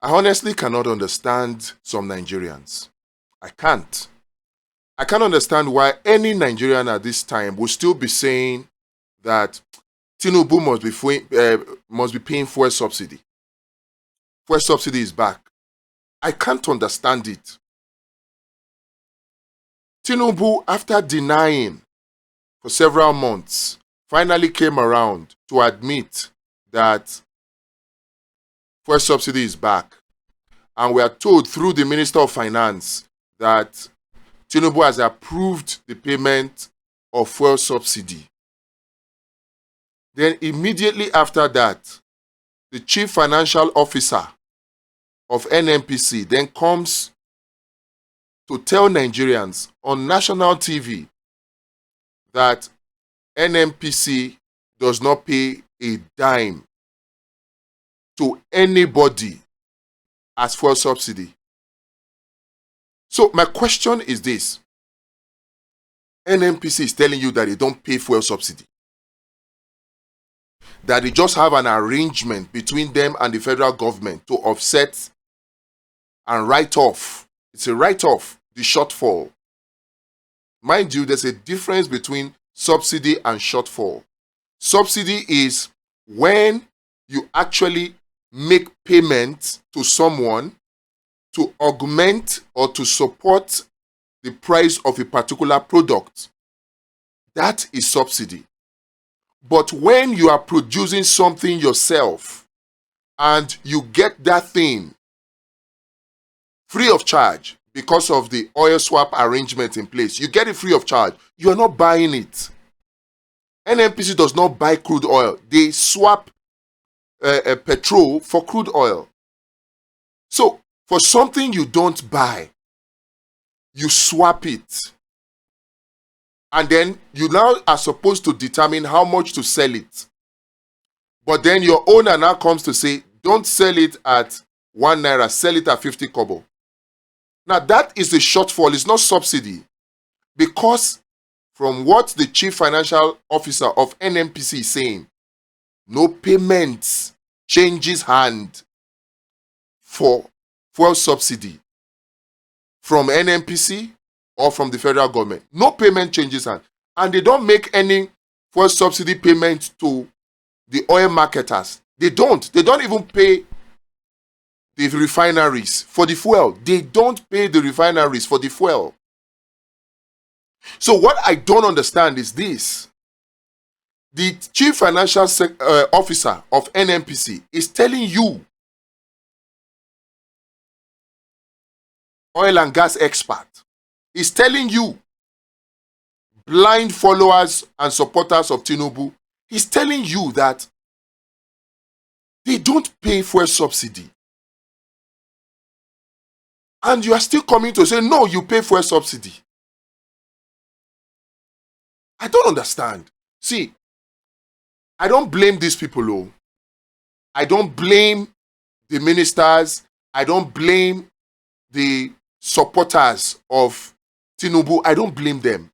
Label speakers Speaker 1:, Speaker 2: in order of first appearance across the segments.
Speaker 1: I honestly cannot understand some Nigerians. I can't. I can't understand why any Nigerian at this time will still be saying that Tinubu must be paying fuel subsidy. Fuel subsidy is back. I can't understand it. Tinubu, after denying for several months, finally came around to admit that fuel subsidy is back. And we are told through the Minister of Finance that Tinubu has approved the payment of fuel subsidy. Then immediately after that, the Chief Financial Officer of NNPC then comes to tell Nigerians on national TV that NNPC does not pay a dime to anybody as fuel subsidy. So my question is this. NNPC is telling you that they don't pay fuel subsidy. That they just have an arrangement between them and the federal government to offset and write off. It's a write-off, the shortfall. Mind you, there's a difference between subsidy and shortfall. Subsidy is when you actually make payments to someone to augment or to support the price of a particular product. That is subsidy. But when you are producing something yourself and you get that thing free of charge because of the oil swap arrangement in place, you get it free of charge, you are not buying it. NNPC does not buy crude oil. They swap petrol for crude oil. So, for something you don't buy, you swap it. And then you now are supposed to determine how much to sell it. But then your owner now comes to say, don't sell it at 1 naira, sell it at 50 kobo. Now that is a shortfall, it's not subsidy. Because from what the Chief Financial Officer of NNPC is saying, no payments changes hand for fuel subsidy from NNPC or from the federal government. No payment changes hand. And they don't make any fuel subsidy payment to the oil marketers. They don't. They don't even pay the refineries for the fuel. They don't pay the refineries for the fuel. So what I don't understand is this. The Chief Financial Officer of NNPC is telling you, oil and gas expert, is telling you, blind followers and supporters of Tinubu, he's telling you that they don't pay fuel subsidy. And you are still coming to say, no, you pay fuel subsidy. I don't understand. See, I don't blame these people, though. I don't blame the ministers. I don't blame the supporters of Tinubu. I don't blame them.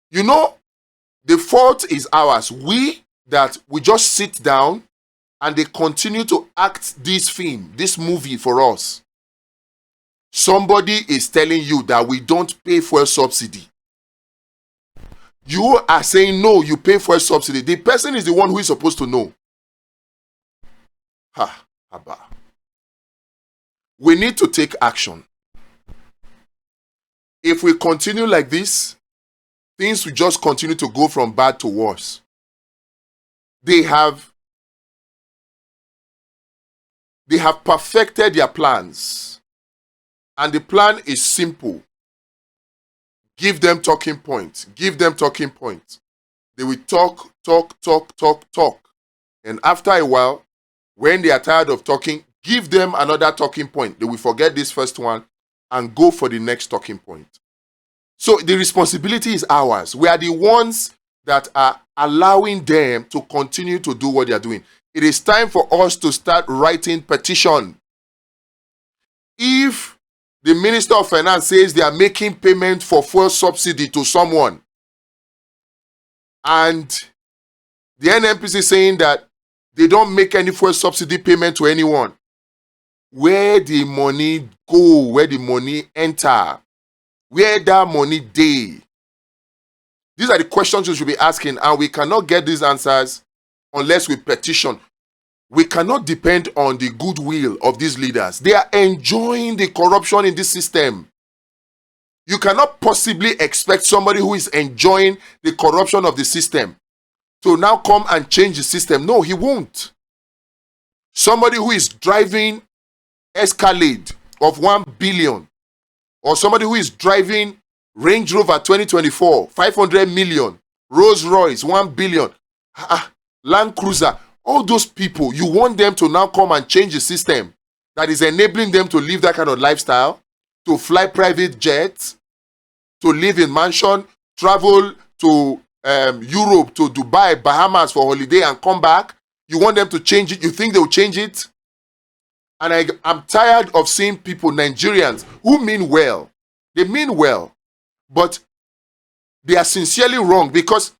Speaker 1: You know, the fault is ours. We just sit down and they continue to act this film, this movie for us. Somebody is telling you that we don't pay fuel subsidy. You are saying, no, you pay fuel subsidy. The person is the one who is supposed to know. Haba. We need to take action. If we continue like this, things will just continue to go from bad to worse. They have perfected their plans. And the plan is simple. Give them talking points. Give them talking points. They will talk. And after a while, when they are tired of talking, give them another talking point. They will forget this first one and go for the next talking point. So the responsibility is ours. We are the ones that are allowing them to continue to do what they are doing. It is time for us to start writing petition. If the Minister of Finance says they are making payment for fuel subsidy to someone, and the NNPC saying that they don't make any fuel subsidy payment to anyone, where the money go, where the money enter, where that money dey. These are the questions we should be asking, and we cannot get these answers unless we petition. We cannot depend on the goodwill of these leaders. They are enjoying the corruption in this system. You cannot possibly expect somebody who is enjoying the corruption of the system to now come and change the system. No, he won't. Somebody who is driving Escalade of 1 billion, or somebody who is driving Range Rover 2024, 500 million, Rolls Royce, 1 billion, Land Cruiser, all those people, you want them to now come and change the system that is enabling them to live that kind of lifestyle, to fly private jets, to live in mansion, travel to Europe, to Dubai, Bahamas for holiday and come back. You want them to change it? You think they'll change it? And I'm tired of seeing people, Nigerians, who mean well. They mean well, but they are sincerely wrong because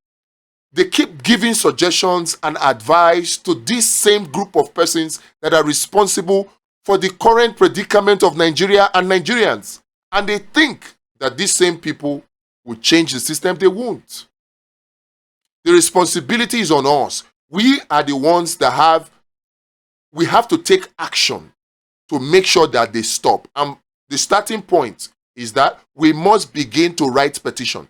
Speaker 1: they keep giving suggestions and advice to this same group of persons that are responsible for the current predicament of Nigeria and Nigerians. And they think that these same people will change the system. They won't. The responsibility is on us. We are the ones that we have to take action to make sure that they stop. And the starting point is that we must begin to write petition.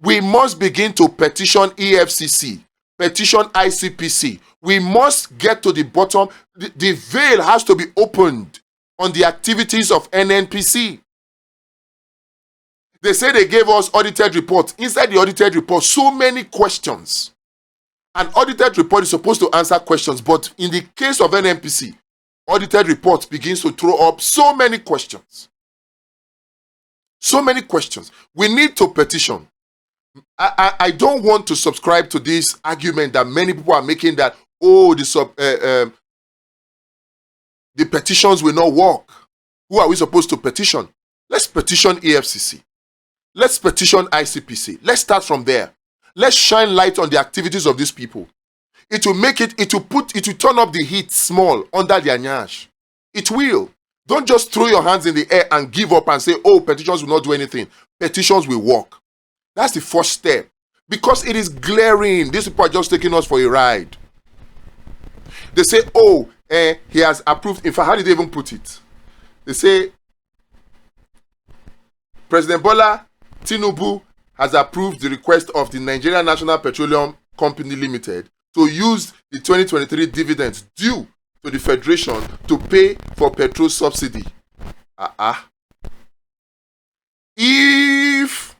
Speaker 1: We must begin to petition EFCC, petition ICPC. We must get to the bottom. The veil has to be opened on the activities of NNPC. They say they gave us audited reports. Inside the audited report, so many questions. An audited report is supposed to answer questions, but in the case of NNPC, audited report begins to throw up so many questions. So many questions. We need to petition. I don't want to subscribe to this argument that many people are making that, the petitions will not work. Who are we supposed to petition? Let's petition EFCC. Let's petition ICPC. Let's start from there. Let's shine light on the activities of these people. It will turn up the heat small under their nyash. It will. Don't just throw your hands in the air and give up and say, petitions will not do anything. Petitions will work. That's the first step. Because it is glaring. These people are just taking us for a ride. They say, he has approved. In fact, how did they even put it? They say, President Bola Tinubu has approved the request of the Nigerian National Petroleum Company Limited to use the 2023 dividends due to the Federation to pay for petrol subsidy. If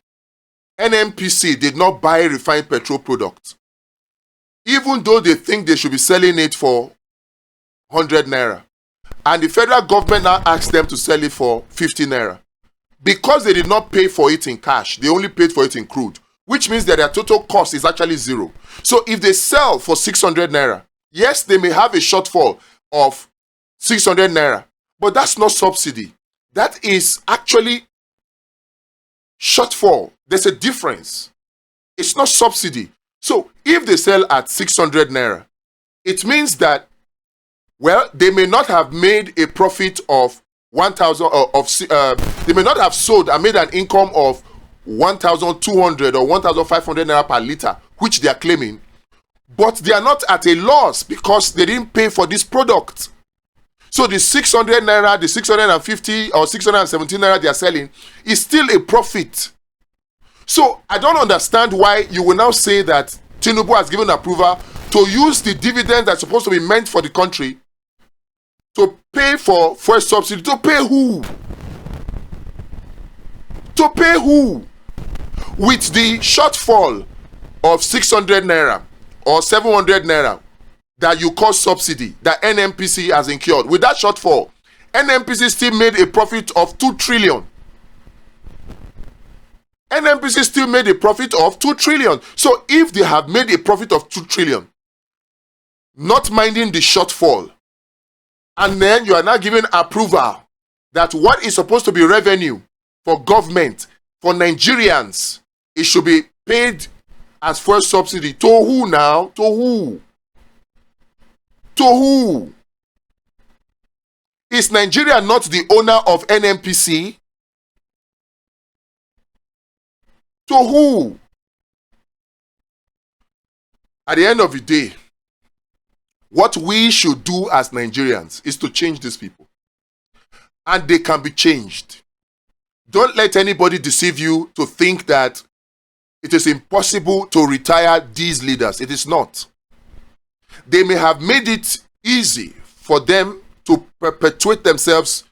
Speaker 1: NNPC did not buy refined petrol products, even though they think they should be selling it for 100 naira, and the federal government now asked them to sell it for 50 naira, because they did not pay for it in cash, they only paid for it in crude, which means that their total cost is actually zero. So if they sell for 600 naira, yes, they may have a shortfall of 600 naira, but that's not subsidy. That is actually shortfall. There's a difference. It's not subsidy. So if they sell at 600 naira, it means that, they may not have made a profit of 1,000 they may not have sold and made an income of 1,200 or 1,500 naira per liter, which they are claiming, but they are not at a loss because they didn't pay for this product. So the 600 naira, the 650 or 617 naira they are selling is still a profit. So I don't understand why you will now say that Tinubu has given approval to use the dividend that's supposed to be meant for the country to pay for fuel subsidy. To pay who? To pay who? With the shortfall of 600 naira or 700 naira that you call subsidy that NNPC has incurred, with that shortfall, NNPC still made a profit of 2 trillion. NNPC still made a profit of 2 trillion. So if they have made a profit of 2 trillion, not minding the shortfall, and then you are now giving approval that what is supposed to be revenue for government, for Nigerians, it should be paid as fuel subsidy. To who now? To who? To who? Is Nigeria not the owner of NNPC? To who? At the end of the day, what we should do as Nigerians is to change these people. And they can be changed. Don't let anybody deceive you to think that it is impossible to retire these leaders. It is not. They may have made it easy for them to perpetuate themselves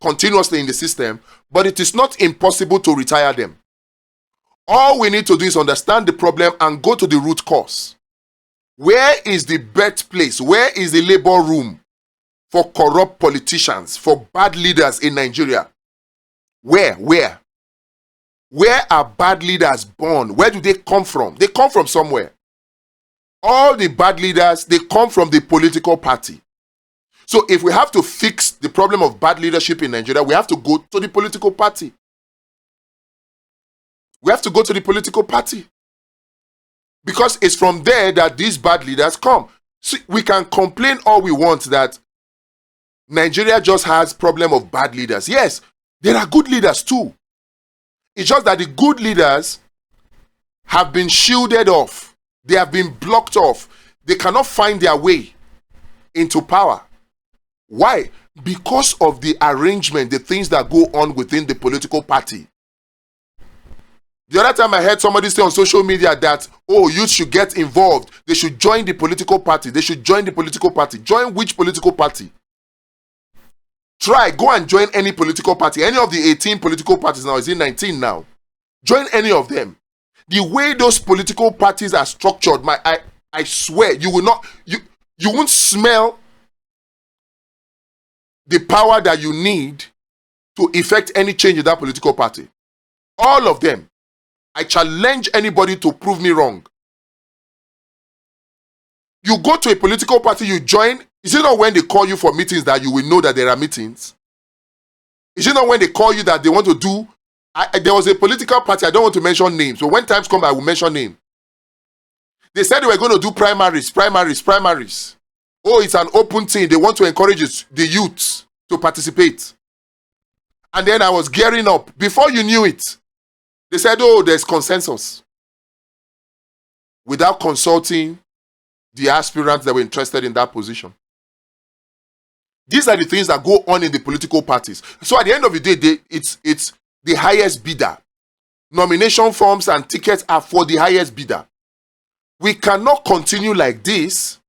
Speaker 1: continuously in the system, but it is not impossible to retire them. All we need to do is understand the problem and go to the root cause. Where is the birthplace? Where is the labor room for corrupt politicians, for bad leaders in Nigeria? Where? Where are bad leaders born? Where do they come from? They come from somewhere. All the bad leaders, they come from the political party. So if we have to fix the problem of bad leadership in Nigeria, we have to go to the political party. We have to go to the political party. Because it's from there that these bad leaders come. See, we can complain all we want that Nigeria just has problem of bad leaders. Yes, there are good leaders too. It's just that the good leaders have been shielded off. They have been blocked off. They cannot find their way into power. Why? Because of the arrangement, the things that go on within the political party. The other time I heard somebody say on social media that, oh, youth should get involved. They should join the political party. They should join the political party. Join which political party? Try, go and join any political party. Any of the 18 political parties now, is it 19 now? Join any of them. The way those political parties are structured, I swear, you will not, you won't smell the power that you need to effect any change in that political party. All of them. I challenge anybody to prove me wrong. You go to a political party, you join. Is it not when they call you for meetings that you will know that there are meetings? Is it not when they call you that they want to do? There was a political party, I don't want to mention names, but when times come, I will mention name. They said they were going to do primaries. Oh, it's an open thing. They want to encourage the youth to participate. And then I was gearing up. Before you knew it, they said, oh, there's consensus. Without consulting the aspirants that were interested in that position. These are the things that go on in the political parties. So at the end of the day, it's the highest bidder. Nomination forms and tickets are for the highest bidder. We cannot continue like this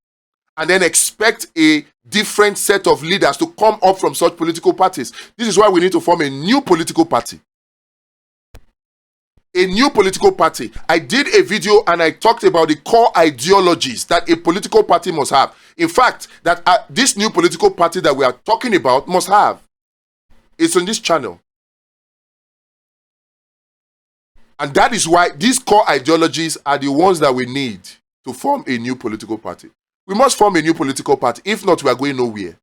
Speaker 1: and then expect a different set of leaders to come up from such political parties. This is why we need to form a new political party. A new political party. I did a video and I talked about the core ideologies that a political party must have. In fact, that this new political party that we are talking about must have. It's on this channel. And that is why these core ideologies are the ones that we need to form a new political party. We must form a new political party. If not, we are going nowhere.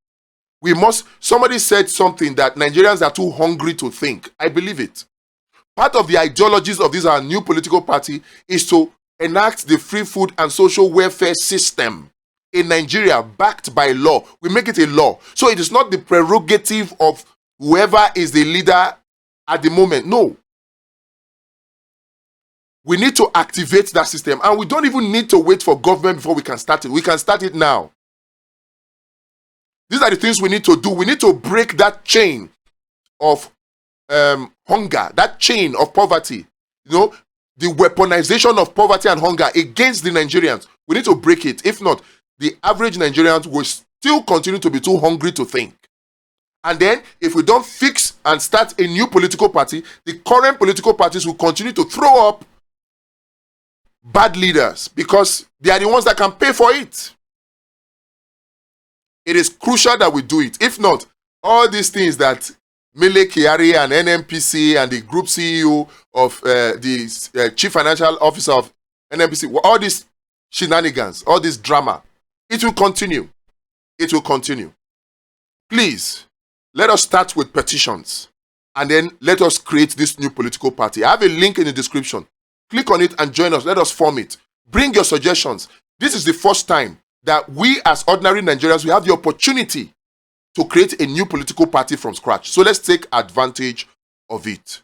Speaker 1: Somebody said something that Nigerians are too hungry to think. I believe it. Part of the ideologies of this our new political party is to enact the free food and social welfare system in Nigeria backed by law. We make it a law. So it is not the prerogative of whoever is the leader at the moment. No. We need to activate that system, and we don't even need to wait for government before we can start it. We can start it now. These are the things we need to do. We need to break that chain of hunger, that chain of poverty. You know, the weaponization of poverty and hunger against the Nigerians. We need to break it. If not, the average Nigerians will still continue to be too hungry to think. And then, if we don't fix and start a new political party, the current political parties will continue to throw up bad leaders because they are the ones that can pay for it. It is crucial that we do it. If not, all these things that Mele Kyari and NNPC and the group CEO of the chief financial officer of NNPC, all these shenanigans, all this drama, it will continue. It will continue. Please, let us start with petitions and then let us create this new political party. I have a link in the description. Click on it and join us. Let us form it. Bring your suggestions. This is the first time that we as ordinary Nigerians, we have the opportunity to create a new political party from scratch. So let's take advantage of it.